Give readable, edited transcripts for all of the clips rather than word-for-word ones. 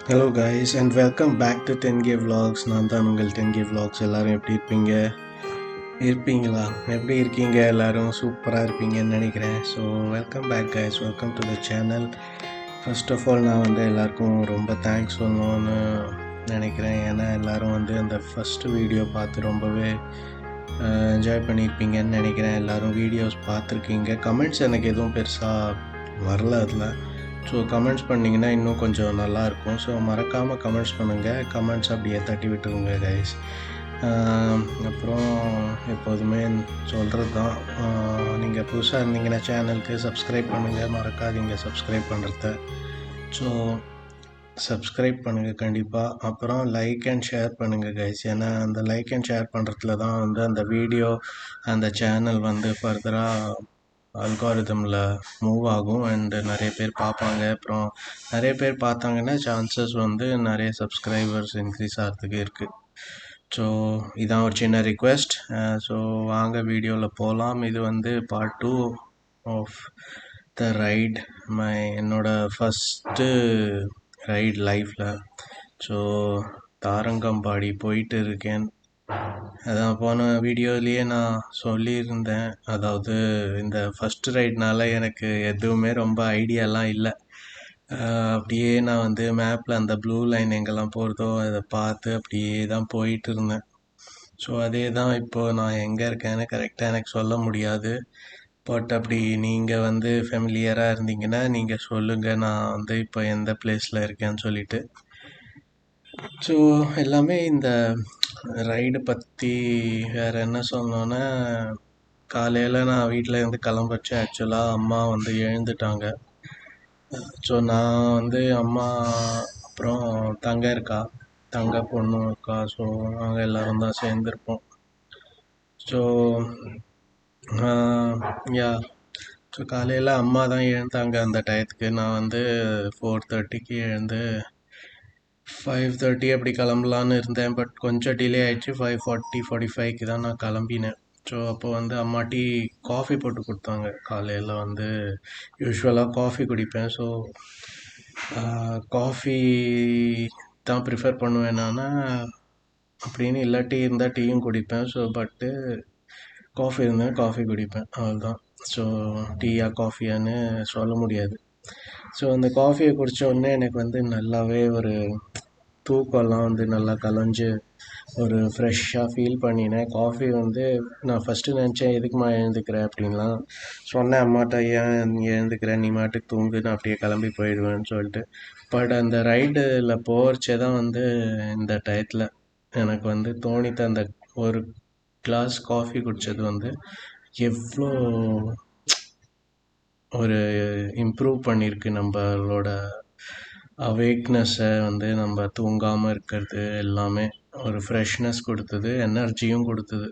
Hello guys and welcome back to 10K Vlogs. நான் தான் உங்கள் 10K Vlogs. எல்லாரும் எப்படி இருப்பீங்களா? எப்படி இருக்கீங்க? எல்லாரும் சூப்பராக இருப்பீங்கன்னு நினைக்கிறேன். So welcome back guys, welcome to the channel. First of all நான் எல்லாருக்கும் ரொம்ப தேங்க்ஸ் சொல்லணும்னு நினைக்கிறேன். ஏன்னா எல்லோரும் அந்த ஃபஸ்ட்டு வீடியோ பார்த்து ரொம்பவே என்ஜாய் பண்ணியிருப்பீங்கன்னு நினைக்கிறேன். எல்லோரும் வீடியோஸ் பார்த்துருக்கீங்க. கமெண்ட்ஸ் எனக்கு எதுவும் பெருசாக வரல அதில். ஸோ கமெண்ட்ஸ் பண்ணிங்கன்னா இன்னும் கொஞ்சம் நல்லாயிருக்கும். ஸோ மறக்காமல் கமெண்ட்ஸ் பண்ணுங்கள். கமெண்ட்ஸ் அப்படியே தட்டி விட்டுருங்க கைஸ். அப்புறம் எப்போதுமே சொல்கிறது தான், நீங்கள் புதுசாக இருந்தீங்கன்னா சேனலுக்கு சப்ஸ்கிரைப் பண்ணுங்கள், மறக்காதீங்க சப்ஸ்கிரைப் பண்ணுறத. ஸோ சப்ஸ்கிரைப் பண்ணுங்கள் கண்டிப்பாக. அப்புறம் லைக் அண்ட் ஷேர் பண்ணுங்கள் கைஸ். ஏன்னா அந்த லைக் அண்ட் ஷேர் பண்ணுறதுல தான் அந்த வீடியோ அந்த சேனல் ஃபர்தராக அல்காரிதமில் மூவ் ஆகும் அண்டு நிறைய பேர் பார்ப்பாங்க. அப்புறம் நிறைய பேர் பார்த்தாங்கன்னா சான்சஸ் நிறைய சப்ஸ்கிரைபர்ஸ் இன்க்ரீஸ் ஆகிறதுக்கு இருக்குது. ஸோ இதான் ஒரு சின்ன ரிக்வெஸ்ட். ஸோ வாங்க வீடியோவில் போகலாம். இது பார்ட் 2 ஆஃப் த ரைட், என்னோடய ஃபஸ்ட்டு ரைட் லைஃப்பில். ஸோ தாரங்கம்பாடி போயிட்டு இருக்கேன். அதான் போன வீடியோலேயே நான் சொல்லியிருந்தேன். அதாவது இந்த ஃபஸ்ட்டு ரைட்னால எனக்கு எதுவுமே ரொம்ப ஐடியாலாம் இல்லை. அப்படியே நான் மேப்பில் அந்த ப்ளூ லைன் எங்கெல்லாம் போகிறதோ அதை பார்த்து அப்படியே தான் போயிட்டு இருந்தேன். ஸோ அதே தான் இப்போது நான் எங்கே இருக்கேன்னு கரெக்டாக எனக்கு சொல்ல முடியாது. பட் அப்படி நீங்கள் ஃபெமிலியராக இருந்தீங்கன்னா நீங்கள் சொல்லுங்கள், நான் இப்போ எந்த பிளேஸில் இருக்கேன்னு சொல்லிட்டு. ஸோ எல்லாமே இந்த ரைடு பற்றி வேறு என்ன சொல்லணுன்னா, காலையில் நான் வீட்டில் இருந்து கிளம்புறச்சு ஆக்சுவலாக அம்மா எழுந்துட்டாங்க. ஸோ நான் அம்மா அப்புறம் தங்க இருக்கா, தங்க பொண்ணு இருக்கா. ஸோ நாங்கள் எல்லோரும் தான் சேர்ந்துருப்போம். ஸோ யா ஸோ காலையில் அம்மா தான் எழுந்தாங்க அந்த டயத்துக்கு. நான் 4:30க்கு எழுந்து 5:30 அப்படி கிளம்பலான்னு இருந்தேன். பட் கொஞ்சம் டிலே ஆகிடுச்சு. 5:45க்கு தான் நான் கிளம்பினேன். ஸோ அப்போ அம்மா டீ காஃபி போட்டு கொடுத்தாங்க. காலையில் யூஸ்வலாக காஃபி குடிப்பேன். ஸோ காஃபி தான் ப்ரிஃபர் பண்ணுவேன் நான். அப்படின்னு இல்லாட்டி இருந்தால் டீயும் குடிப்பேன். ஸோ பட்டு காஃபி இருந்தால் காஃபி குடிப்பேன், அவ்வளோதான். ஸோ டீயா காஃபியான்னு சொல்ல முடியாது. ஸோ அந்த காஃபியை குடித்த உடனே எனக்கு நல்லாவே ஒரு தூக்கம்லாம் நல்லா கலைஞ்சு ஒரு ஃப்ரெஷ்ஷாக ஃபீல் பண்ணினேன். காஃபி நான் ஃபஸ்ட்டு நினச்சேன் எதுக்குமா எழுந்துக்கிறேன் அப்படின்லாம் சொன்னேன் அம்மாட்ட. ஏன் எழுந்துக்கிறேன், நீ மாட்டுக்கு தூங்கு, நான் அப்படியே கிளம்பி போயிடுவேன்னு சொல்லிட்டு. பட் அந்த ரைடில் போகிறச்சே தான் இந்த டயத்தில் எனக்கு தோணித்து, அந்த ஒரு கிளாஸ் காஃபி குடித்தது எவ்வளோ ஒரு இம்ப்ரூவ் பண்ணியிருக்கு நம்மளோட அவேக்னஸை. நம்ம தூங்காமல் இருக்கிறது எல்லாமே ஒரு ஃப்ரெஷ்னஸ் கொடுத்தது, எனர்ஜியும் கொடுத்தது.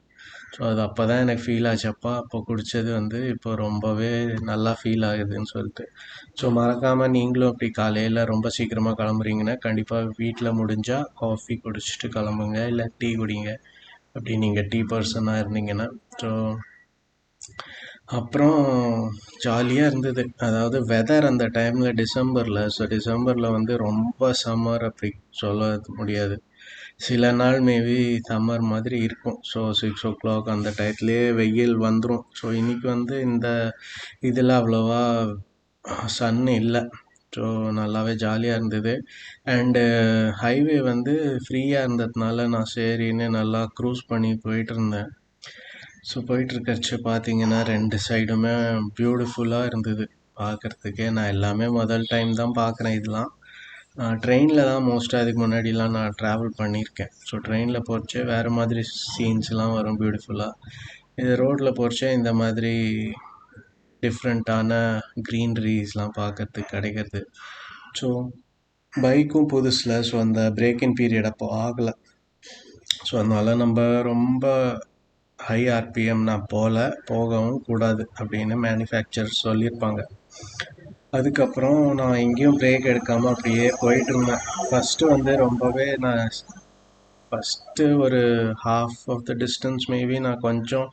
ஸோ அது அப்போ தான் எனக்கு ஃபீல் ஆச்சு. அப்போ குடித்தது இப்போ ரொம்பவே நல்லா ஃபீல் ஆகுதுன்னு சொல்லிட்டு. ஸோ மறக்காமல் நீங்களும் அப்படி காலையில் ரொம்ப சீக்கிரமாக கிளம்புறீங்கன்னா கண்டிப்பாக வீட்டில் முடிஞ்சால் காஃபி குடிச்சிட்டு கிளம்புங்க, இல்லை டீ குடிங்க. அப்படி நீங்கள் டீ பர்சனாக இருந்தீங்கன்னா. ஸோ அப்புறம் ஜாலியாக இருந்தது. அதாவது வெதர் அந்த டைமில் டிசம்பரில். ஸோ டிசம்பரில் ரொம்ப சம்மர் அப்படி சொல்ல முடியாது. சில நாள் மேபி சம்மர் மாதிரி இருக்கும். ஸோ 6 o'clock அந்த டயத்துலேயே வெயில் வந்துடும். ஸோ இன்றைக்கி இந்த இதில் அவ்வளோவா சன் இல்லை. ஸோ நல்லாவே ஜாலியாக இருந்தது. அண்டு ஹைவே ஃப்ரீயாக இருந்ததுனால நான் சரின்னு நல்லா க்ரூஸ் பண்ணி போயிட்டு இருந்தேன். ஸோ போயிட்டுருக்கச்சு பார்த்தீங்கன்னா 2 சைடுமே பியூட்டிஃபுல்லாக இருந்தது பார்க்குறதுக்கே. நான் எல்லாமே முதல் டைம் தான் பார்க்குறேன் இதெல்லாம். ட்ரெயினில் தான் மோஸ்ட்டாக அதுக்கு முன்னாடிலாம் நான் ட்ராவல் பண்ணியிருக்கேன். ஸோ ட்ரெயினில் போகிறச்சே வேறு மாதிரி சீன்ஸ்லாம் வரும் பியூட்டிஃபுல்லாக. இது ரோட்டில் போகிறச்சே இந்த மாதிரி டிஃப்ரெண்ட்டான க்ரீன்ரீஸ்லாம் பார்க்கறதுக்கு கிடைக்கிறது. ஸோ பைக்கும் புதுசில். ஸோ அந்த பிரேக்கிங் பீரியட் அப்போ ஆகலை. ஸோ அதனால் நம்ம ரொம்ப ஹை ஆர்பிஎம் நான் போகவும் கூடாது அப்படின்னு மேனுஃபேக்சர் சொல்லியிருப்பாங்க. அதுக்கப்புறம் நான் எங்கேயும் பிரேக் எடுக்காமல் அப்படியே போயிட்டு இருந்தேன். ஃபஸ்ட்டு ரொம்பவே நான் ஃபஸ்ட்டு ஒரு half of the distance maybe நான் கொஞ்சம்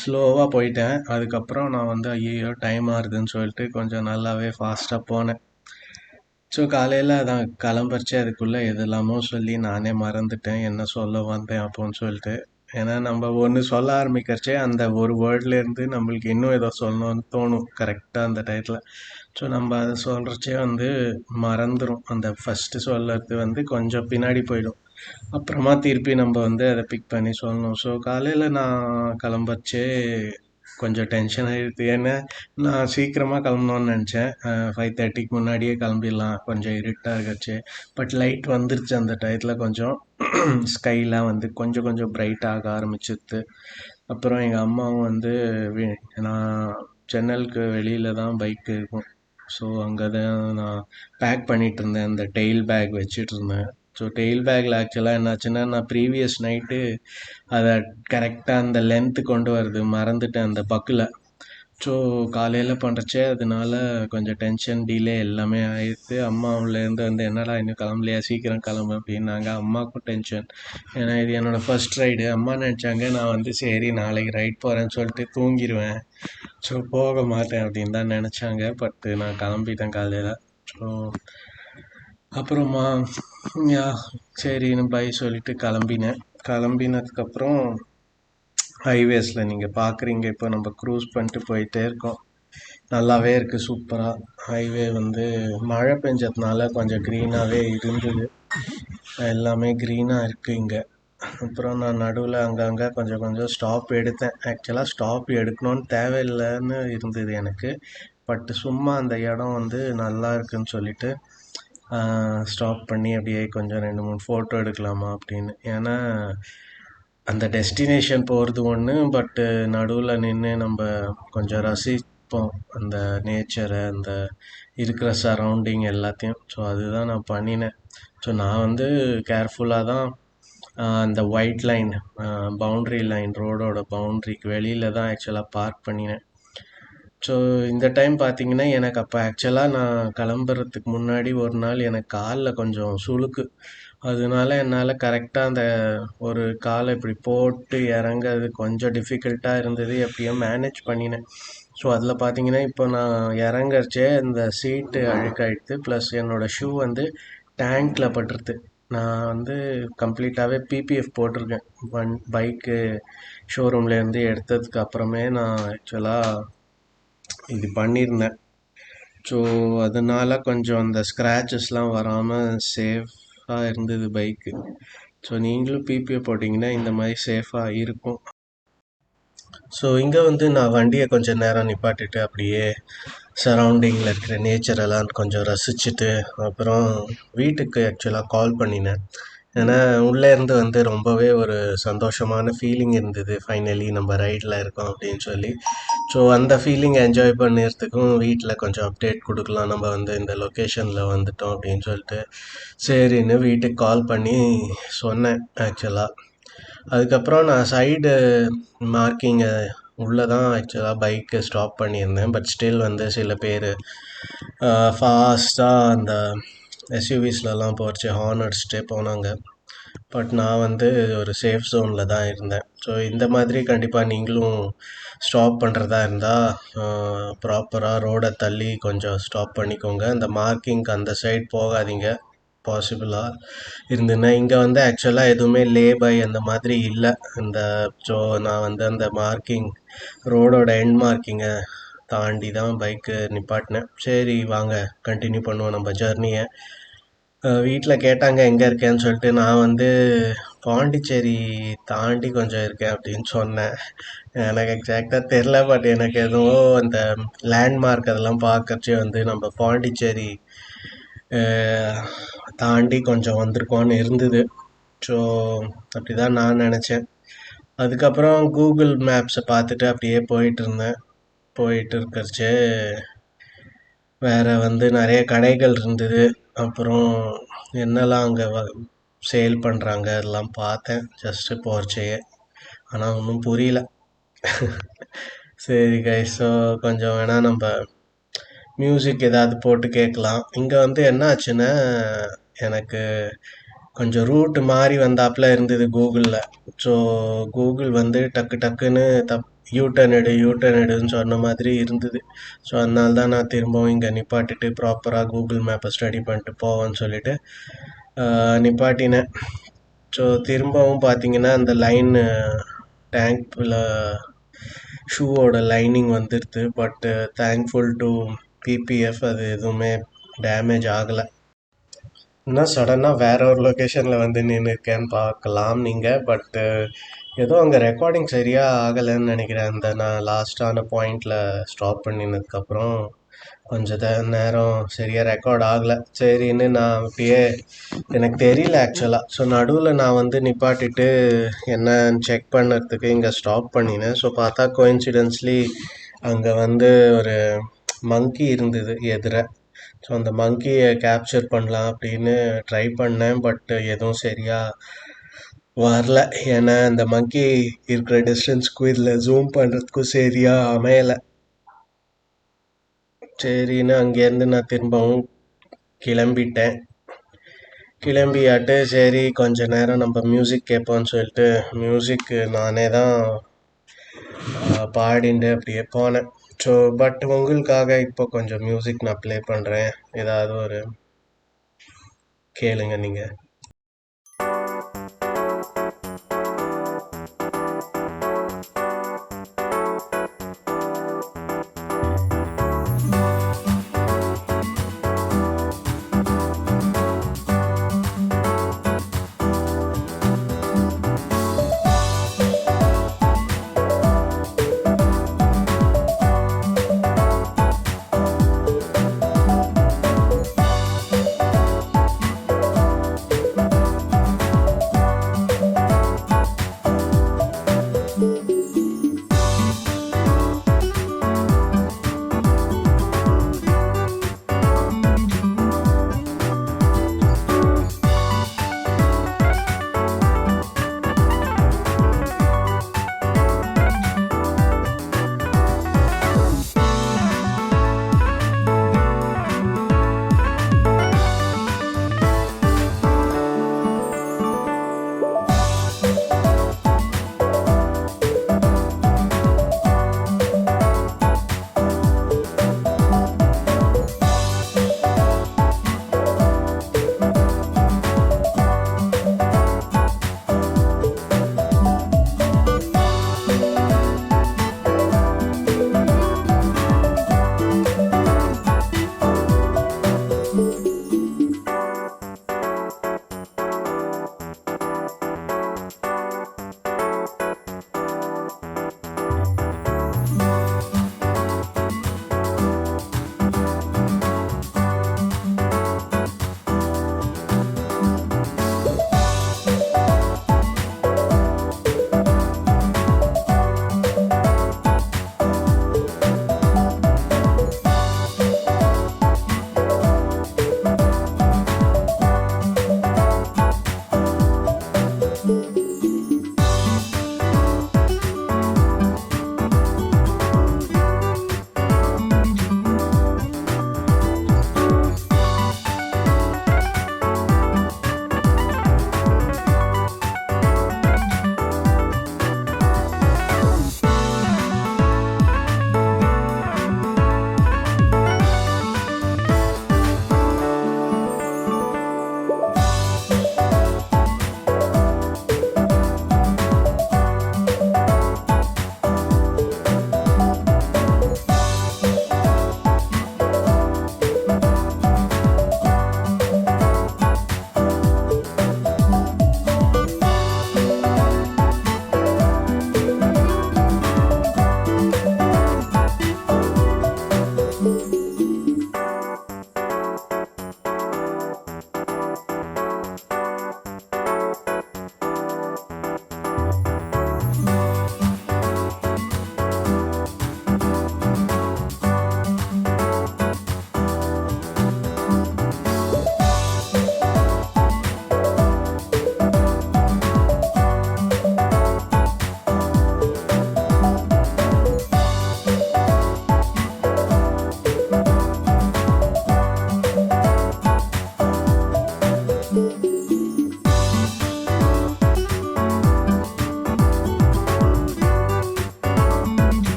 ஸ்லோவாக போயிட்டேன். அதுக்கப்புறம் நான் ஐயோ டைம் ஆகுதுன்னு சொல்லிட்டு கொஞ்சம் நல்லாவே ஃபாஸ்ட்டாக போனேன். ஸோ காலையில் அதான் கிளம்புறச்சே அதுக்குள்ளே எதெல்லாமோ சொல்லி நானே மறந்துட்டேன் என்ன சொல்ல வந்தேன் அப்போன்னு சொல்லிட்டு. ஏன்னா நம்ம ஒன்று சொல்ல ஆரம்பிக்கிறச்சே அந்த ஒரு வேர்ட்லேருந்து நம்மளுக்கு இன்னும் ஏதோ சொல்லணும்னு தோணும் கரெக்டாக அந்த டயத்தில். ஸோ நம்ம அதை சொல்கிறச்சே வந்து மறந்துடும். அந்த ஃபஸ்ட்டு சொல்கிறது வந்து கொஞ்சம் பின்னாடி போயிடும். அப்புறமா திருப்பி நம்ம வந்து அதை பிக் பண்ணி சொல்லணும். ஸோ காலையில் நான் கிளம்புறச்சே கொஞ்சம் டென்ஷன் ஆகிடுது. ஏன்னா நான் சீக்கிரமாக கிளம்பணும்னு நினச்சேன். 5:30க்கு முன்னாடியே கிளம்பிடலாம் கொஞ்சம் இருட்டாக இருக்கச்சு. பட் லைட் வந்துருச்சு அந்த டயத்தில். கொஞ்சம் ஸ்கைலாம் வந்து கொஞ்சம் கொஞ்சம் பிரைட் ஆக ஆரம்பிச்சிருது. அப்புறம் எங்கள் அம்மாவும் வந்து நான் ஜன்னலுக்கு வெளியில் தான் பைக் இருக்கும். ஸோ அங்கே தான் நான் பேக் பண்ணிகிட்டு இருந்தேன். அந்த டெயில் பேக் வச்சுட்டு இருந்தேன். ஸோ டெயில் பேக்கில் ஆக்சுவலாக என்னாச்சுன்னா நான் ப்ரீவியஸ் நைட்டு அதை கரெக்டாக அந்த லென்த்து கொண்டு வரது மறந்துட்டேன் அந்த பக்கில். ஸோ காலையில் பண்ணுறச்சே அதனால கொஞ்சம் டென்ஷன் டிலே எல்லாமே ஆயிடுத்து. அம்மா உள்ளேருந்து வந்து என்னடா இன்னும் கிளம்பலையா சீக்கிரம் கிளம்பு அப்படின்னாங்க. அம்மாவுக்கும் டென்ஷன். ஏன்னா இது என்னோடய ஃபர்ஸ்ட் ரைடு. அம்மா நினச்சாங்க நான் வந்து சரி நாளைக்கு ரைட் போகிறேன்னு சொல்லிட்டு தூங்கிடுவேன். ஸோ போக மாட்டேன் அப்படின்னு தான் நினச்சாங்க. பட்டு நான் கிளம்பிட்டேன் காலையில். ஸோ அப்புறமா யா சரின்னு பை சொல்லிட்டு கிளம்பினதுக்கப்புறம் ஹைவேஸில் நீங்கள் பார்க்குறீங்க இப்போ நம்ம க்ரூஸ் பண்ணிட்டு போயிட்டே இருக்கோம். நல்லாவே இருக்குது சூப்பராக. ஹைவே வந்து மழை பெஞ்சதுனால கொஞ்சம் க்ரீனாகவே இருந்தது. எல்லாமே க்ரீனாக இருக்குது இங்கே. அப்புறம் நான் நடுவில் அங்கங்கே கொஞ்சம் கொஞ்சம் ஸ்டாப் எடுத்தேன். ஆக்சுவலாக ஸ்டாப் எடுக்கணும்னு தேவையில்லைன்னு இருந்தது எனக்கு. பட் சும்மா அந்த இடம் வந்து நல்லா இருக்குன்னு சொல்லிட்டு ஸ்டாப் பண்ணி அப்படியே கொஞ்சம் 2-3 ஃபோட்டோ எடுக்கலாமா அப்படின்னு. ஏன்னா அந்த டெஸ்டினேஷன் போகிறது ஒன்று, பட்டு நடுவில் நின்று நம்ம கொஞ்சம் ரசிப்போம் அந்த நேச்சரை, அந்த இருக்கிற சரௌண்டிங் எல்லாத்தையும். ஸோ அதுதான் நான் பண்ணினேன். ஸோ நான் வந்து கேர்ஃபுல்லாக தான் அந்த ஒயிட் லைன் பவுண்ட்ரி லைன் ரோடோட பவுண்ட்ரிக்கு வெளியில் தான் ஆக்சுவலாக பார்க் பண்ணினேன். ஸோ இந்த டைம் பார்த்தீங்கன்னா எனக்கு அப்போ ஆக்சுவலாக நான் கிளம்புறதுக்கு முன்னாடி ஒரு நாள் எனக்கு காலில் கொஞ்சம் சுளுக்கு. அதனால என்னால் கரெக்டாக அந்த ஒரு காலை இப்படி போட்டு இறங்கிறது கொஞ்சம் டிஃபிகல்ட்டாக இருந்தது. எப்படியோ மேனேஜ் பண்ணினேன். ஸோ அதில் பார்த்தீங்கன்னா இப்போ நான் இறங்கறச்சே இந்த சீட்டு அழுக்காயிடுது. ப்ளஸ் என்னோடய ஷூ வந்து டேங்க்கில் பட்டுருது. நான் வந்து கம்ப்ளீட்டாகவே பிபிஎஃப் போட்டிருக்கேன். பைக்கு ஷோரூம்லேருந்து எடுத்ததுக்கு அப்புறமே நான் ஆக்சுவலாக இது பண்ணியிருந்தேன். ஸோ அதனால் கொஞ்சம் அந்த ஸ்க்ராச்சஸ்லாம் வராமல் சேஃபாக இருந்தது பைக்கு. ஸோ நீங்களும் பிபிஎஃப் போட்டிங்கன்னா இந்த மாதிரி சேஃபாக இருக்கும். ஸோ இங்கே வந்து நான் வண்டியை கொஞ்சம் நேரம் நிப்பாட்டிட்டு அப்படியே சரௌண்டிங்கில் இருக்கிற நேச்சரெல்லாம் கொஞ்சம் ரசிச்சுட்டு அப்புறம் வீட்டுக்கு ஆக்சுவலாக கால் பண்ணினேன். ஏன்னா உள்ளேருந்து வந்து ரொம்பவே ஒரு சந்தோஷமான ஃபீலிங் இருந்தது. ஃபைனலி நம்ம ரைடில் இருக்கோம் அப்படின்னு சொல்லி. ஸோ அந்த ஃபீலிங் என்ஜாய் பண்ணுறதுக்கும் வீட்டில் கொஞ்சம் அப்டேட் கொடுக்கலாம், நம்ம வந்து இந்த லொக்கேஷனில் வந்துட்டோம் அப்படின்னு சொல்லிட்டு சரின்னு வீட்டுக்கு கால் பண்ணி சொன்னேன் ஆக்சுவலாக. அதுக்கப்புறம் நான் சைடு மார்க்கிங்கை உள்ளே தான் ஆக்சுவலாக பைக்கு ஸ்டாப் பண்ணியிருந்தேன். பட் ஸ்டில் வந்து சில பேர் ஃபாஸ்ட்டாக அந்த எஸ்யூவிஸ்லலாம் போச்சு ஹார்ன் அடிச்சுட்டே போனாங்க. பட் நான் வந்து ஒரு சேஃப் ஜோனில் தான் இருந்தேன். ஸோ இந்த மாதிரி கண்டிப்பாக நீங்களும் ஸ்டாப் பண்ணுறதா இருந்தால் ப்ராப்பராக ரோடை தள்ளி கொஞ்சம் ஸ்டாப் பண்ணிக்கோங்க. அந்த மார்க்கிங்க்கு அந்த சைட் போகாதீங்க பாசிபிளாக இருந்துன்னா. இங்கே வந்து ஆக்சுவலாக எதுவுமே லே பை அந்த மாதிரி இல்லை. ஸோ நான் வந்து அந்த மார்க்கிங் ரோடோட எண்ட் மார்க்கிங்கை தாண்டி தான் பைக்கு நிப்பாட்டினேன். சரி வாங்க கண்டினியூ பண்ணுவோம் நம்ம ஜர்னியை. வீட்டில் கேட்டாங்க எங்கே இருக்கேன்னு சொல்லிட்டு. நான் வந்து பாண்டிச்சேரி தாண்டி கொஞ்சம் இருக்கேன் அப்படின்னு சொன்னேன். எனக்கு எக்ஸாக்டாக தெரில. பட் எனக்கு எதுவும் அந்த லேண்ட்மார்க் அதெல்லாம் பார்க்கறச்சே வந்து நம்ம பாண்டிச்சேரி தாண்டி கொஞ்சம் வந்திருக்கோன்னு இருந்தது. ஸோ அப்படி தான் நான் நினச்சேன். அதுக்கப்புறம் கூகுள் மேப்ஸை பார்த்துட்டு அப்படியே போயிட்டு இருக்கிறச்சே வேறு வந்து நிறைய கடைகள் இருந்தது. அப்புறம் என்னெல்லாம் அங்கே சேல் பண்ணுறாங்க அதெல்லாம் பார்த்தேன் ஜஸ்ட்டு போகிறச்சேயே. ஆனால் ஒன்றும் புரியல. சரி கைஸ், ஸோ கொஞ்சம் வேணால் நம்ம மியூசிக் ஏதாவது போட்டு கேட்கலாம். இங்கே வந்து என்ன ஆச்சுன்னா எனக்கு கொஞ்சம் ரூட்டு மாறி வந்தாப்புல இருந்தது கூகுளில். ஸோ கூகுள் வந்து டக்குன்னு யூ டர்ன் எடுன்னு சொன்ன மாதிரி இருந்தது. ஸோ அதனால தான் நான் திரும்பவும் இங்கே நிப்பாட்டிட்டு ப்ராப்பராக கூகுள் மேப்பை ஸ்டடி பண்ணிட்டு போவேன்னு சொல்லிட்டு நிப்பாட்டினேன். ஸோ திரும்பவும் பார்த்தீங்கன்னா அந்த லைன் டேங்க்கில் ஷூவோட லைனிங் வந்துடுது. பட் தேங்க்ஃபுல் டு பிபிஎஃப் அது எதுவுமே டேமேஜ் ஆகலை. இன்னும் சடனாக வேற ஒரு லொக்கேஷனில் வந்து நின்றுருக்கேன்னு பார்க்கலாம் நீங்கள். பட்டு ஏதோ அங்கே ரெக்கார்டிங் சரியாக ஆகலைன்னு நினைக்கிறேன். அந்த நான் லாஸ்ட்டான பாயிண்டில் ஸ்டாப் பண்ணினதுக்கப்புறம் கொஞ்சம் நேரம் சரியாக ரெக்கார்ட் ஆகலை. சரின்னு நான் அப்படியே எனக்கு தெரியல ஆக்சுவலாக. ஸோ நடுவில் நான் வந்து நிப்பாட்டிட்டு என்னன்னு செக் பண்ணுறதுக்கு இங்கே ஸ்டாப் பண்ணினேன். ஸோ பார்த்தா கோயின்சிடென்ஸ்லி அங்கே வந்து ஒரு மங்கி இருந்தது எதிர. ஸோ அந்த மங்கியை கேப்சர் பண்ணலாம் அப்படின்னு ட்ரை பண்ணேன். பட் எதுவும் சரியாக வரல. ஏன்னா அந்த மங்கி இருக்கிற டிஸ்டன்ஸ்க்கும் இதில் ஜூம் பண்ணுறதுக்கும் சரியாக அமையலை. சரின்னு அங்கேருந்து நான் திரும்பவும் கிளம்பிட்டேன். கிளம்பியாட்டு சரி கொஞ்ச நேரம் நம்ம மியூசிக் கேட்போம்னு சொல்லிட்டு மியூசிக் நானே தான் பாடிண்டு அப்படியே போனேன். ஸோ பட் உங்களுக்காக இப்போ கொஞ்சம் மியூசிக் நான் ப்ளே பண்ணுறேன். ஏதாவது ஒரு கேளுங்க நீங்கள்.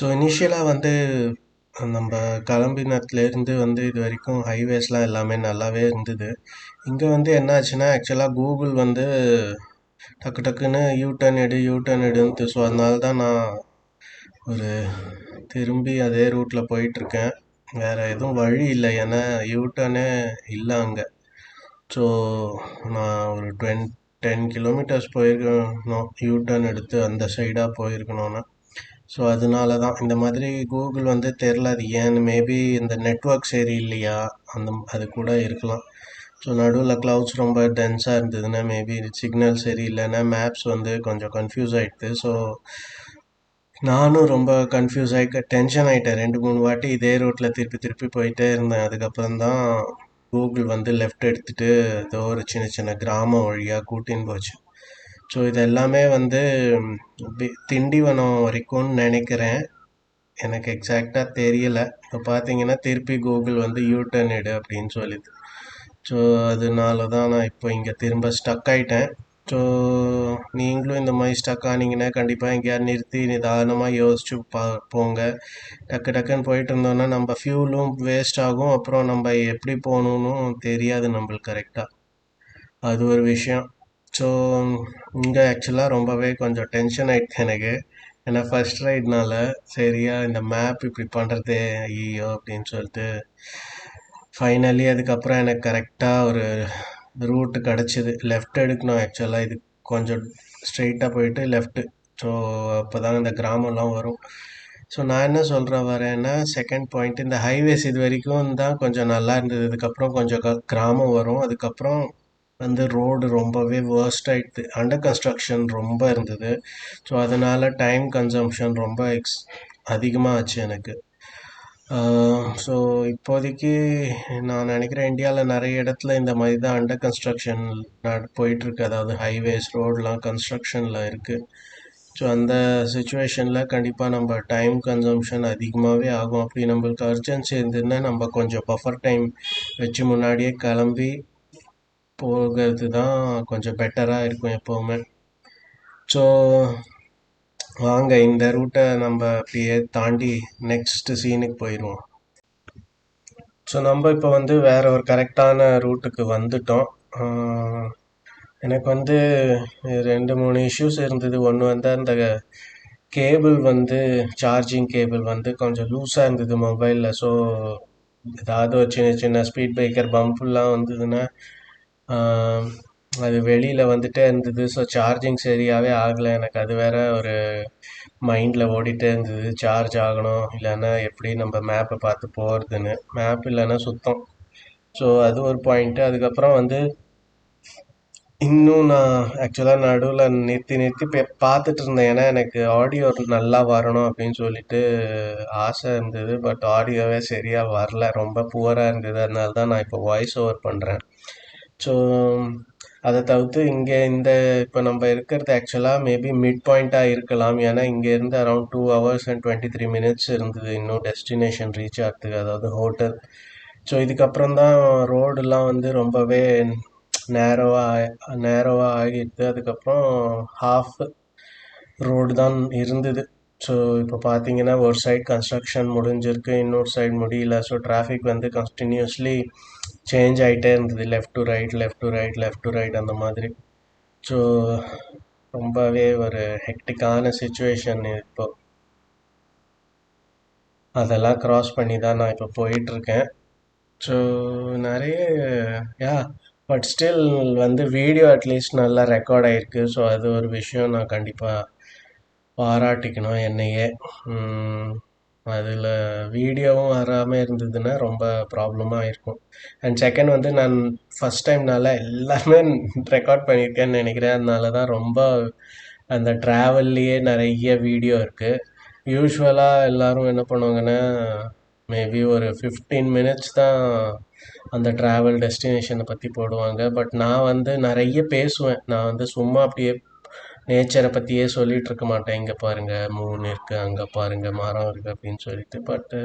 ஸோ இனிஷியலாக வந்து நம்ம கிளம்பினத்துலேருந்து வந்து இது வரைக்கும் ஹைவேஸ்லாம் எல்லாமே நல்லாவே இருந்தது. இங்கே வந்து என்ன ஆச்சுன்னா ஆக்சுவலாக கூகுள் வந்து டக்கு டக்குன்னு யூ டர்ன் எடுன்ட்டு. ஸோ அதனால தான் நான் ஒரு திரும்பி அதே ரூட்டில் போயிட்டுருக்கேன். வேறு எதுவும் வழி இல்லை, ஏன்னா யூ டர்னே இல்லை அங்கே. ஸோ நான் ஒரு 10 கிலோமீட்டர்ஸ் போயிருக்கணும் யூ டர்ன் எடுத்து அந்த சைடாக போயிருக்கணும்னா. ஸோ அதனால தான் இந்த மாதிரி கூகுள் வந்து தெரில, அது ஏன்னு. மேபி இந்த நெட்ஒர்க் சரி இல்லையா, அது கூட இருக்கலாம். ஸோ நடுவில் க்ளவுட்ஸ் ரொம்ப டென்ஸாக இருந்ததுன்னா மேபி சிக்னல் சரி இல்லைன்னா மேப்ஸ் வந்து கொஞ்சம் கன்ஃபியூஸ் ஆகிடுது. ஸோ நானும் ரொம்ப கன்ஃபியூஸ் ஆகி டென்ஷன் ஆகிட்டேன். 2-3 வாட்டி இதே ரோட்டில் திருப்பி திருப்பி போயிட்டே இருந்தேன். அதுக்கப்புறம் தான் கூகுள் வந்து லெஃப்ட் எடுத்துகிட்டு ஏதோ ஒரு சின்ன சின்ன கிராமம் வழியாக கூட்டின்னு போச்சு. ஸோ இது எல்லாமே வந்து திண்டிவனம் வரைக்கும்னு நினைக்கிறேன், எனக்கு எக்ஸாக்டாக தெரியலை. இப்போ பார்த்தீங்கன்னா திருப்பி கூகுள் வந்து யூ டர்ன் எடு அப்படின்னு சொல்லிது. ஸோ அதனால தான் நான் இப்போ இங்கே திரும்ப ஸ்டக் ஆகிட்டேன். ஸோ நீங்களும் இந்த மாதிரி ஸ்டக் ஆனீங்கன்னா கண்டிப்பாக எங்கேயாவது நிறுத்தி நிதானமாக யோசிச்சு போங்க. டக்கு டக்குன்னு போயிட்டு இருந்தோன்னா நம்ம ஃபியூலும் வேஸ்ட் ஆகும், அப்புறம் நம்ம எப்படி போகணுன்னு தெரியாது நம்மளுக்கு கரெக்டாக. அது ஒரு விஷயம். ஸோ இங்கே ஆக்சுவலாக ரொம்பவே கொஞ்சம் டென்ஷன் ஆகிடுச்சு எனக்கு, ஏன்னா ஃபர்ஸ்ட் ரைட்னால சரியா இந்த மேப் இப்படி பண்ணுறதே ஐயோ அப்படின்னு சொல்லிட்டு ஃபைனலி அதுக்கப்புறம் எனக்கு கரெக்டாக ஒரு ரூட்டு கிடச்சிது. லெஃப்ட் எடுக்கணும் ஆக்சுவலாக, இது கொஞ்சம் ஸ்ட்ரெயிட்டாக போயிட்டு லெஃப்ட்டு. ஸோ அப்போ தான் இந்த கிராமம்லாம் வரும். ஸோ நான் என்ன வரேன்னா செகண்ட் பாயிண்ட், இந்த ஹைவேஸ் இது வரைக்கும் தான் கொஞ்சம் நல்லா இருந்தது. அதுக்கப்புறம் கொஞ்சம் கிராமம் வரும், அதுக்கப்புறம் வந்து ரோடு ரொம்பவே வேர்ஸ்ட் ஆகிடுது. அண்டர் கன்ஸ்ட்ரக்ஷன் ரொம்ப இருந்தது. ஸோ அதனால் டைம் கன்சம்ஷன் ரொம்ப அதிகமாக ஆச்சு எனக்கு. ஸோ இப்போதைக்கு நான் நினைக்கிறேன் இந்தியாவில் நிறைய இடத்துல இந்த மாதிரி தான் அண்டர் கன்ஸ்ட்ரக்ஷன் போயிட்டுருக்கு. அதாவது ஹைவேஸ் ரோடெலாம் கன்ஸ்ட்ரக்ஷனில் இருக்குது. ஸோ அந்த சுச்சுவேஷனில் கண்டிப்பாக நம்ம டைம் கன்சம்ஷன் அதிகமாகவே ஆகும். அப்படி நம்மளுக்கு அர்ஜென்சி இருந்ததுன்னா நம்ம கொஞ்சம் பஃபர் டைம் வச்சு முன்னாடியே கிளம்பி போகிறது தான் கொஞ்சம் பெட்டராக இருக்கும் எப்போவுமே. ஸோ வாங்க இந்த ரூட்டை நம்ம அப்படியே தாண்டி நெக்ஸ்ட் சீனுக்கு போயிடுவோம். ஸோ நம்ம இப்போ வந்து வேற ஒரு கரெக்டான ரூட்டுக்கு வந்துட்டோம். எனக்கு வந்து 2-3 இஷ்யூஸ் இருந்தது. ஒன்று வந்து அந்த கேபிள் வந்து சார்ஜிங் கேபிள் வந்து கொஞ்சம் லூஸாக இருந்தது மொபைலில். ஸோ ஏதாவது ஒரு சின்ன சின்ன ஸ்பீட் பிரேக்கர் பம்ப்லாம் வந்ததுன்னா அது வெளியில் வந்துட்டே இருந்தது. ஸோ சார்ஜிங் சரியாகவே ஆகலை எனக்கு. அது வேற ஒரு மைண்டில் ஓடிட்டே இருந்தது, சார்ஜ் ஆகணும் இல்லைன்னா எப்படி நம்ம மேப்பை பார்த்து போகிறதுன்னு. மேப் இல்லைன்னா சுத்தம். ஸோ அது ஒரு பாயிண்ட்டு. அதுக்கப்புறம் வந்து இன்னும் நான் ஆக்சுவலாக நடுவில் நிறுத்தி பார்த்துட்டு இருந்தேன், ஏன்னா எனக்கு ஆடியோ நல்லா வரணும் அப்படின்னு சொல்லிட்டு ஆசை இருந்தது. பட் ஆடியோவே சரியாக வரல, ரொம்ப புவராக இருந்தது. அதனால தான் நான் இப்போ வாய்ஸ் ஓவர் பண்ணுறேன். ஸோ அதை தவிர்த்து இங்கே இப்போ நம்ம இருக்கிறது ஆக்சுவலாக மேபி மிட் பாயிண்ட்டாக இருக்கலாம், ஏன்னா இங்கேருந்து அரௌண்ட் 2 hours and 23 minutes இருந்தது இன்னும் டெஸ்டினேஷன் ரீச் ஆகிறதுக்கு, அதாவது ஹோட்டல். ஸோ இதுக்கப்புறம் தான் ரோடெலாம் வந்து ரொம்பவே நேரோவாக ஆகிடுது. அதுக்கப்புறம் ஹாஃப் ரோடு தான் இருந்தது. ஸோ இப்போ பார்த்தீங்கன்னா ஒரு சைடு கன்ஸ்ட்ரக்ஷன் முடிஞ்சிருக்கு, இன்னொரு சைடு முடியல. ஸோ டிராஃபிக் வந்து கண்டினியூஸ்லி சேஞ்ச் ஆகிட்டே இருந்தது, left to right left to right left to right அந்த மாதிரி. ஸோ ரொம்பவே ஒரு ஹெக்டிக்கான சுச்சுவேஷன் இப்போ. அதெல்லாம் க்ராஸ் பண்ணி தான் நான் இப்போ போயிட்டுருக்கேன். ஸோ நிறைய பட் ஸ்டில் வந்து வீடியோ அட்லீஸ்ட் நல்லா ரெக்கார்ட் ஆகிருக்கு. ஸோ அது ஒரு விஷயம் நான் கண்டிப்பாக பாராட்டிக்கணும் என்னையே. அதில் வீடியோவும் வராமல் இருந்ததுன்னா ரொம்ப ப்ராப்ளமாக இருக்கும். அண்ட் செகண்ட் வந்து நான் ஃபஸ்ட் டைம்னால எல்லாமே ரெக்கார்ட் பண்ணியிருக்கேன்னு நினைக்கிறேன். அதனால தான் ரொம்ப அந்த ட்ராவல்லையே நிறைய வீடியோ இருக்குது. யூஸ்வலாக எல்லோரும் என்ன பண்ணுவாங்கன்னா மேபி ஒரு 15 minutes தான் அந்த ட்ராவல் டெஸ்டினேஷனை பற்றி போடுவாங்க. பட் நான் வந்து நிறைய பேசுவேன். நான் வந்து சும்மா அப்படியே நேச்சரை பற்றியே சொல்லிகிட்டு இருக்க மாட்டேன். இங்கே பாருங்கள் மூன் இருக்குது, அங்கே பாருங்கள் மரம் இருக்குது அப்படின்னு சொல்லிட்டு. பட்டு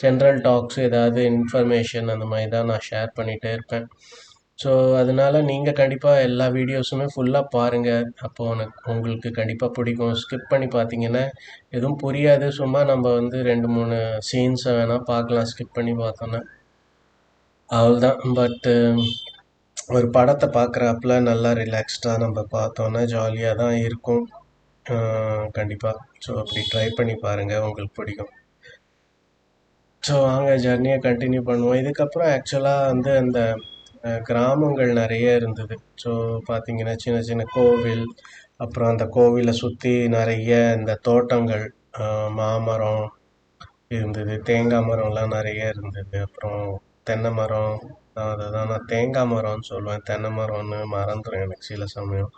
ஜென்ரல் டாக்ஸ் ஏதாவது இன்ஃபர்மேஷன் அந்த மாதிரி தான் நான் ஷேர் பண்ணிகிட்டே இருப்பேன். ஸோ அதனால நீங்கள் கண்டிப்பாக எல்லா வீடியோஸுமே ஃபுல்லாக பாருங்கள். அப்போது உங்களுக்கு கண்டிப்பாக பிடிக்கும். ஸ்கிப் பண்ணி பார்த்தீங்கன்னா எதுவும் புரியாது. சும்மா நம்ம வந்து 2 3 சீன்ஸை வேணால் பார்க்கலாம் ஸ்கிப் பண்ணி பார்த்தோன்னா. அவ்வளோதான். பட்டு ஒரு படத்தை பார்க்குறாப்புல நல்லா ரிலாக்ஸ்டாக நம்ம பார்த்தோன்னா ஜாலியாக தான் இருக்கும். கண்டிப்பாக. ஸோ அப்படி ட்ரை பண்ணி பாருங்கள், உங்களுக்கு பிடிக்கும். ஸோ வாங்க ஜர்னியை கண்டினியூ பண்ணுவோம். இதுக்கப்புறம் ஆக்சுவலாக வந்து அந்த கிராமங்கள் நிறைய இருந்தது. ஸோ பார்த்தீங்கன்னா சின்ன சின்ன கோவில், அப்புறம் அந்த கோவிலை சுற்றி நிறைய இந்த தோட்டங்கள், மாமரம் இருந்தது, தேங்காய் மரம்லாம் நிறைய இருந்தது. அப்புறம் தென்னை மரம், அதை தான் நான் தேங்காய் மரம்னு சொல்லுவேன், தென்னை மரம்னு மறந்துடும் எனக்கு சில சமயம்.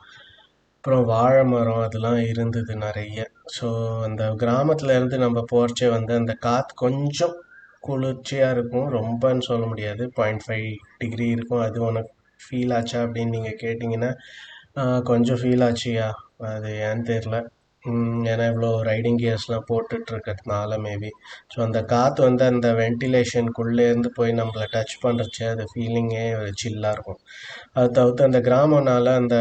அப்புறம் வாழை மரம் அதெல்லாம் இருந்தது நிறைய. ஸோ அந்த கிராமத்துல இருந்து நம்ம போகிறச்சே வந்து அந்த காற்று கொஞ்சம் குளிர்ச்சியாக இருக்கும். ரொம்பன்னு சொல்ல முடியாது, 0.5 டிகிரி இருக்கும். அது உனக்கு ஃபீல் ஆச்சா அப்படின்னு நீங்கள் கேட்டிங்கன்னா கொஞ்சம் ஃபீல் ஆச்சுயா. அது ஏன்னு தெரில. ஏன்னா இவ்வளோ ரைடிங் கியர்ஸ்லாம் போட்டுட்ருக்கிறதுனால மேபி. ஸோ அந்த காற்று வந்து அந்த வென்டிலேஷனுக்குள்ளேருந்து போய் நம்மளை டச் பண்ணுறச்சு அது ஃபீலிங்கே சில்லாக இருக்கும். அது தவிர்த்து அந்த கிராமம்னால அந்த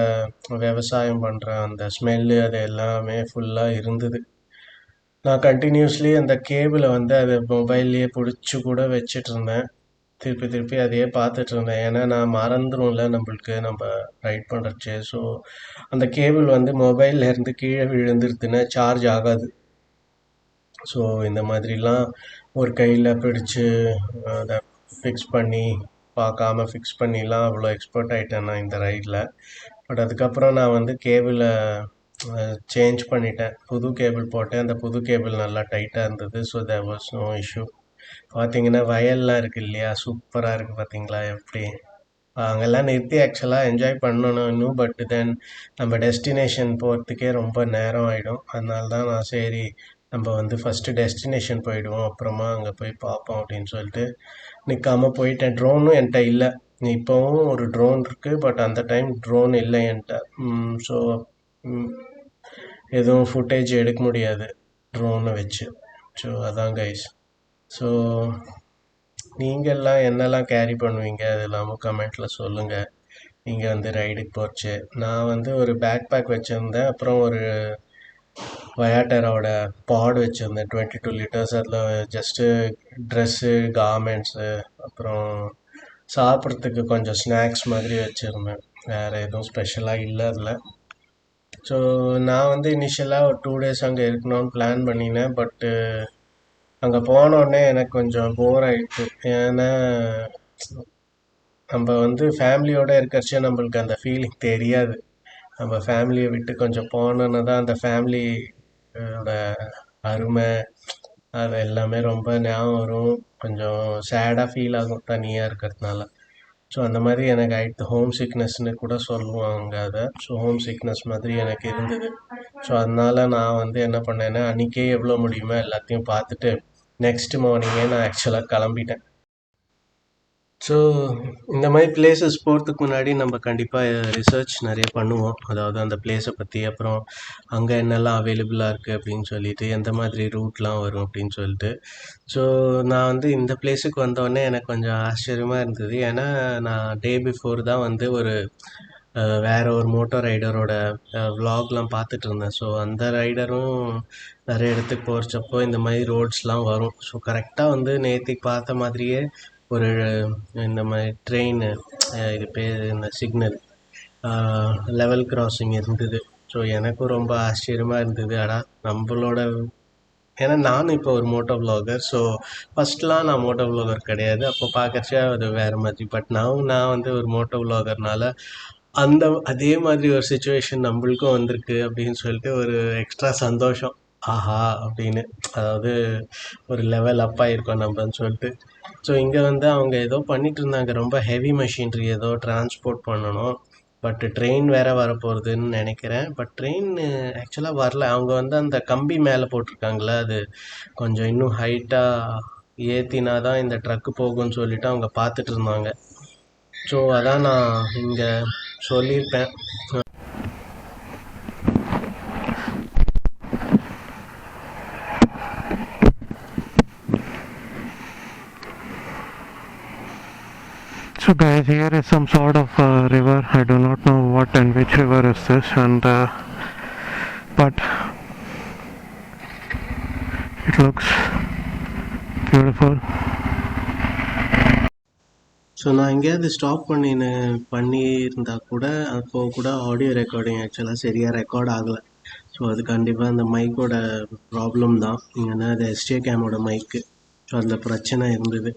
விவசாயம் பண்ணுற அந்த ஸ்மெல்லு அது எல்லாமே ஃபுல்லாக இருந்தது. நான் கண்டினியூஸ்லி அந்த கேபிளை வந்து அது மொபைல்லையே பிடிச்சி கூட வச்சிட்டு இருந்தேன். திருப்பி திருப்பி அதையே பார்த்துட்டு இருந்தேன். ஏன்னா நான் மறந்துடும்ல நம்மளுக்கு நம்ம ரைட் பண்ணுறச்சு. ஸோ அந்த கேபிள் வந்து மொபைல்லேருந்து கீழே விழுந்துருதுன்னா சார்ஜ் ஆகாது. ஸோ இந்த மாதிரிலாம் ஒரு கையில் பிடிச்சி அதை ஃபிக்ஸ் பண்ணி பார்க்காம ஃபிக்ஸ் பண்ணிலாம் அவ்வளோ எக்ஸ்பர்ட் ஆகிட்டேன் நான் இந்த ரைடில். பட் அதுக்கப்புறம் நான் வந்து கேபிளை சேஞ்ச் பண்ணிட்டேன். புது கேபிள் போட்டேன். அந்த புது கேபிள் நல்லா டைட்டாக இருந்தது. So there was no issue. பார்த்தீங்கன்னா வயல்லாம் இருக்குது இல்லையா, சூப்பராக இருக்குது பார்த்தீங்களா எப்படி. அங்கெல்லாம் நிறுத்தி ஆக்சுவலாக என்ஜாய் பண்ணணும் இன்னும். பட் தென் நம்ம டெஸ்டினேஷன் போகிறதுக்கே ரொம்ப நேரம் ஆகிடும். அதனால தான் நான் சரி நம்ம வந்து ஃபஸ்ட்டு டெஸ்டினேஷன் போயிடுவோம், அப்புறமா அங்கே போய் பார்ப்போம் அப்படின்னு சொல்லிட்டு நிற்காம போயிட்டேன். ட்ரோனும் என்கிட்ட இல்லை. இப்போவும் ஒரு ட்ரோன் இருக்குது, பட் அந்த டைம் ட்ரோன் இல்லை என்கிட்ட. ஸோ எதுவும் ஃபுட்டேஜ் எடுக்க முடியாது ட்ரோனை வச்சு. ஸோ அதான் கைஸ். ஸோ நீங்கள்லாம் என்னெல்லாம் கேரி பண்ணுவீங்க அது இல்லாமல் கமெண்ட்டில் சொல்லுங்கள். நீங்கள் வந்து ரைடுக்கு போச்சு. நான் வந்து ஒரு பேக் பேக் வச்சுருந்தேன். அப்புறம் ஒரு வயாட்டரோட பாட் வச்சுருந்தேன் 22 லிட்டர்ஸ். அதில் ஜஸ்ட்டு ட்ரெஸ்ஸு, கார்மெண்ட்ஸு, அப்புறம் சாப்பிட்றதுக்கு கொஞ்சம் ஸ்நாக்ஸ் மாதிரி வச்சுருந்தேன். வேறு எதுவும் ஸ்பெஷலாக இல்லை அதில். ஸோ நான் வந்து இனிஷியலாக ஒரு 2 days அங்கே இருக்கணும்னு பிளான் பண்ணினேன். பட்டு அங்கே போனோடனே எனக்கு கொஞ்சம் போர் ஆகிடுச்சு. ஏன்னா நம்ம வந்து ஃபேமிலியோடு இருக்கிறச்சே நம்மளுக்கு அந்த ஃபீலிங் தெரியாது. நம்ம ஃபேமிலியை விட்டு கொஞ்சம் போனோன்னு தான் அந்த ஃபேமிலியோட அருமை அது எல்லாமே ரொம்ப ஞாபகம் வரும். கொஞ்சம் சேடாக ஃபீல் ஆகும் தனியாக இருக்கிறதுனால. ஸோ அந்த மாதிரி எனக்கு ஆயிடுத்து. ஹோம் சிக்னஸ்னு கூட சொல்லுவாங்க அதை. ஸோ ஹோம் சிக்னஸ் மாதிரி எனக்கு இருந்தது. ஸோ அதனால நான் வந்து என்ன பண்ணேன்னா அன்றைக்கே எவ்வளோ முடியுமோ எல்லாத்தையும் பார்த்துட்டு நெக்ஸ்ட் மார்னிங்கே நான் ஆக்சுவலாக கிளம்பிட்டேன். ஸோ இந்த மாதிரி பிளேசஸ் போகிறதுக்கு முன்னாடி நம்ம கண்டிப்பாக ரிசர்ச் நிறைய பண்ணுவோம். அதாவது அந்த பிளேஸை பற்றி, அப்புறம் அங்கே என்னெல்லாம் அவைலபிளாக இருக்குது அப்படின்னு சொல்லிட்டு, எந்த மாதிரி ரூட்லாம் வரும் அப்படின்னு சொல்லிட்டு. ஸோ நான் வந்து இந்த பிளேஸுக்கு வந்தோடனே எனக்கு கொஞ்சம் ஆச்சரியமாக இருந்தது. ஏன்னா நான் டே பிஃபோர் தான் வந்து ஒரு வேறு ஒரு மோட்டோ ரைடரோட விலாக்லாம் பார்த்துட்டு இருந்தேன். ஸோ அந்த ரைடரும் நிறைய இடத்துக்கு போகிறச்சப்போ இந்த மாதிரி ரோட்ஸ்லாம் வரும். ஸோ கரெக்டாக வந்து நேற்றுக்கு பார்த்த மாதிரியே ஒரு இந்த மாதிரி ட்ரெயின், இது பேர் இந்த சிக்னல் லெவல் கிராசிங் இருந்தது. ஸோ எனக்கும் ரொம்ப ஆச்சரியமாக இருந்தது. ஆனால் நம்மளோட ஏன்னா நானும் இப்போ ஒரு மோட்டோ விலாகர். ஸோ ஃபஸ்ட்லாம் நான் மோட்டோ விலாகர் கிடையாது. அப்போ பார்க்கறச்சே அது வேறு மாதிரி. பட் நான் வந்து ஒரு மோட்டோ விலாகர்னால அதே மாதிரி ஒரு சுச்சுவேஷன் நம்மளுக்கும் வந்திருக்கு அப்படின்னு சொல்லிட்டு ஒரு எக்ஸ்ட்ரா சந்தோஷம். ஆஹா அப்படின்னு, அதாவது ஒரு லெவல் அப் ஆகிருக்கோம் நம்மன்னு சொல்லிட்டு. ஸோ இங்கே வந்து அவங்க ஏதோ பண்ணிகிட்டு இருந்தாங்க, ரொம்ப ஹெவி மெஷின்ரி ஏதோ டிரான்ஸ்போர்ட் பண்ணணும். பட் ட்ரெயின் வேறு வரப்போகிறதுன்னு நினைக்கிறேன். பட் ட்ரெயின் ஆக்சுவலாக வரல. அவங்க வந்து அந்த கம்பி மேலே போட்டிருக்காங்களே, அது கொஞ்சம் இன்னும் ஹைட்டாக ஏற்றினா தான் இந்த ட்ரக்கு போகும்னு சொல்லிவிட்டு அவங்க பார்த்துட்டு இருந்தாங்க. ஸோ அதான் நான் இங்கே சொல்லியிருப்பேன். So So guys, here is some sort of river. I do not know what and which river is this, and but it looks beautiful. So நான் எங்கேயாவது ஸ்டாப் பண்ணியிருந்தா கூட அப்போது கூட ஆடியோ ரெக்கார்டிங் ஆக்சுவலாக சரியாக ரெக்கார்ட் ஆகலை. ஸோ அது கண்டிப்பாக அந்த மைக்கோட ப்ராப்ளம் தான். ஏன்னா அது எஸ்டே கேமோட மைக்கு. ஸோ அதில் பிரச்சனை இருந்தது.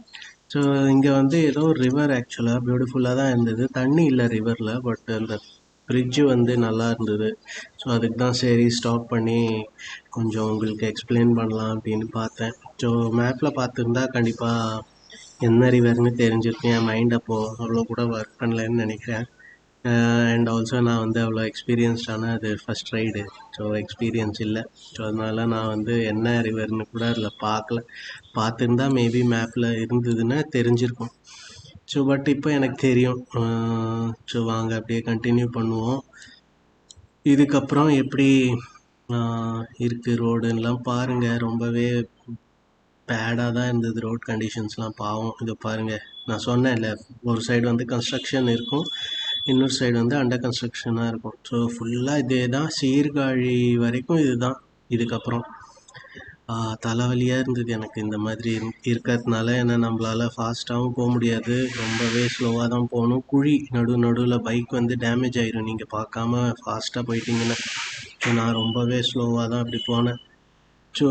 ஸோ இங்கே வந்து ஏதோ ரிவர் ஆக்சுவலாக பியூட்டிஃபுல்லாக தான் இருந்தது. தண்ணி இல்லை ரிவரில், பட் அந்த ஃப்ரிட்ஜு வந்து நல்லா இருந்தது. ஸோ அதுக்கு தான் சரி ஸ்டாப் பண்ணி கொஞ்சம் உங்களுக்கு எக்ஸ்பிளைன் பண்ணலாம் அப்படின்னு பார்த்தேன். ஸோ மேப்பில் பார்த்துருந்தா கண்டிப்பாக என்ன ரிவர்னு தெரிஞ்சிருக்கும். என் மைண்ட் அப்போது அவ்வளோ கூட ஒர்க் பண்ணலன்னு நினைக்கிறேன். அண்ட் ஆல்சோ நான் வந்து அவ்வளோ எக்ஸ்பீரியன்ஸ்டான அது ஃபஸ்ட் ரைடு. ஸோ எக்ஸ்பீரியன்ஸ் இல்லை. ஸோ அதனால நான் வந்து என்ன ரிவர்னு கூட அதில் பார்க்கல. பார்த்துருந்தா மேபி மேப்பில் இருந்ததுன்னா தெரிஞ்சிருக்கும். ஸோ பட் இப்போ எனக்கு தெரியும். ஸோ வாங்க அப்படியே கண்டினியூ பண்ணுவோம். இதுக்கப்புறம் எப்படி இருக்குது ரோடுன்னெலாம் பாருங்கள். ரொம்பவே பேடாக தான் இருந்தது ரோட் கண்டிஷன்ஸ்லாம். பாவம். இதை பாருங்கள், நான் சொன்னேன்ல, ஒரு சைடு வந்து கன்ஸ்ட்ரக்ஷன் இருக்கும், இன்னொரு சைடு வந்து அண்டர் கன்ஸ்ட்ரக்ஷனாக இருக்கும். ஸோ ஃபுல்லாக இதே தான், சீர்காழி வரைக்கும் இதுதான். இதுக்கப்புறம் தலைவலியாக இருந்தது எனக்கு இந்த மாதிரி இருக்கிறதுனால. ஏன்னா நம்மளால் ஃபாஸ்ட்டாகவும் போக முடியாது, ரொம்பவே ஸ்லோவாக தான் போகணும். குழி நடுவில் பைக் வந்து டேமேஜ் ஆயிரும் நீங்கள் பார்க்காம ஃபாஸ்ட்டாக போயிட்டீங்கன்னா. ஸோ நான் ரொம்பவே ஸ்லோவாக தான் அப்படி போனேன். ஸோ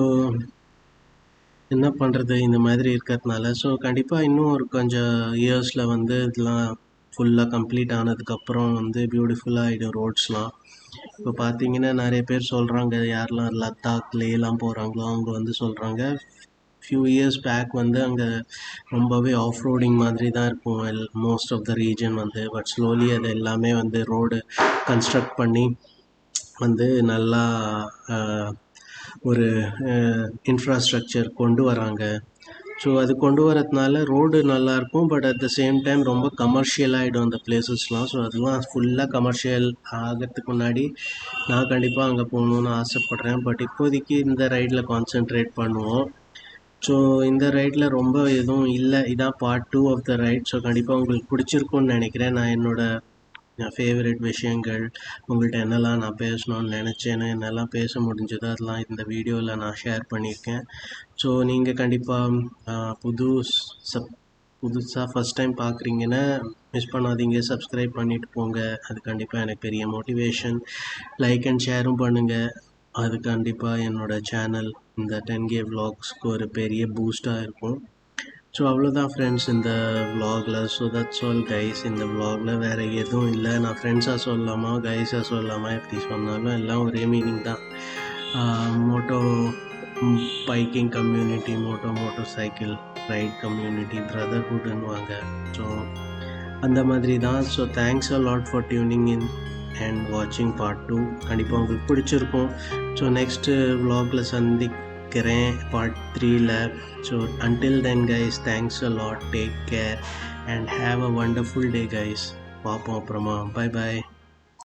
என்ன பண்ணுறது இந்த மாதிரி இருக்கிறதுனால. ஸோ கண்டிப்பாக இன்னும் ஒரு கொஞ்சம் இயர்ஸில் வந்து இதெல்லாம் ஃபுல்லாக கம்ப்ளீட் ஆனதுக்கப்புறம் வந்து பியூட்டிஃபுல்லாக ஆகிடும் ரோட்ஸ்லாம். இப்போ பார்த்தீங்கன்னா நிறைய பேர் சொல்கிறாங்க, யாரெல்லாம் லத்தாக் லேலாம் போகிறாங்களோ அவங்க வந்து சொல்கிறாங்க, ஃபியூ இயர்ஸ் பேக் வந்து அங்கே ரொம்பவே ஆஃப் ரோடிங் மாதிரி தான் இருக்கும் மோஸ்ட் ஆஃப் த ரீஜன் வந்து. பட் ஸ்லோலி அது எல்லாமே வந்து ரோடு கன்ஸ்ட்ரக்ட் பண்ணி வந்து நல்லா ஒரு இன்ஃப்ராஸ்ட்ரக்சர் கொண்டு வராங்க. ஸோ அது கொண்டு வரதுனால ரோடு நல்லாயிருக்கும், but at the same time ரொம்ப கமர்ஷியல் ஆகிடும் அந்த பிளேசஸ்லாம். ஸோ அதெல்லாம் ஃபுல்லாக கமர்ஷியல் ஆகிறதுக்கு முன்னாடி நான் கண்டிப்பாக அங்கே போகணுன்னு ஆசைப்பட்றேன். பட் இப்போதைக்கு இந்த ரைடில் கான்சென்ட்ரேட் பண்ணுவோம். ஸோ இந்த ரைடில் ரொம்ப எதுவும் இல்லை. இதான் part 2 of the ride. So கண்டிப்பாக உங்களுக்கு பிடிச்சிருக்குன்னு நினைக்கிறேன். நான் என்னோடய ஃபேவரட் விஷயங்கள் உங்கள்கிட்ட என்னெல்லாம் நான் பேசணும்னு நினச்சேன்னு என்னெல்லாம் பேச முடிஞ்சதோ அதெல்லாம் இந்த வீடியோவில் நான் ஷேர் பண்ணியிருக்கேன். ஸோ நீங்கள் கண்டிப்பாக புதுசாக ஃபஸ்ட் டைம் பார்க்குறீங்கன்னா மிஸ் பண்ணாதீங்க, சப்ஸ்கிரைப் பண்ணிவிட்டு போங்க. அது கண்டிப்பாக எனக்கு பெரிய மோட்டிவேஷன். லைக் அண்ட் ஷேரும் பண்ணுங்கள். அது கண்டிப்பாக என்னோடய சேனல் இந்த 10K vlogsக்கு ஒரு பெரிய பூஸ்டாக இருக்கும். ஸோ அவ்வளோதான் ஃப்ரெண்ட்ஸ் இந்த விலாகில். So that's all guys. இந்த விலாகில் வேறு எதுவும் இல்லை. நான் ஃப்ரெண்ட்ஸாக சொல்லலாமா கைஸாக சொல்லலாமா எப்படி சொன்னாலும் எல்லாம் ஒரே மீனிங் தான். Moto biking community, motorcycle ride community, பிரதர்ஹுட்னுவாங்க. ஸோ அந்த மாதிரி தான். So thanks a lot for tuning in and வாட்சிங் பார்ட் 2. கண்டிப்பாக உங்களுக்கு பிடிச்சிருக்கும். ஸோ நெக்ஸ்ட்டு விலாகில் part 3. So until then guys, thanks a lot, take care and have a wonderful day guys. பாப்போம் அப்புறமா. bye bye.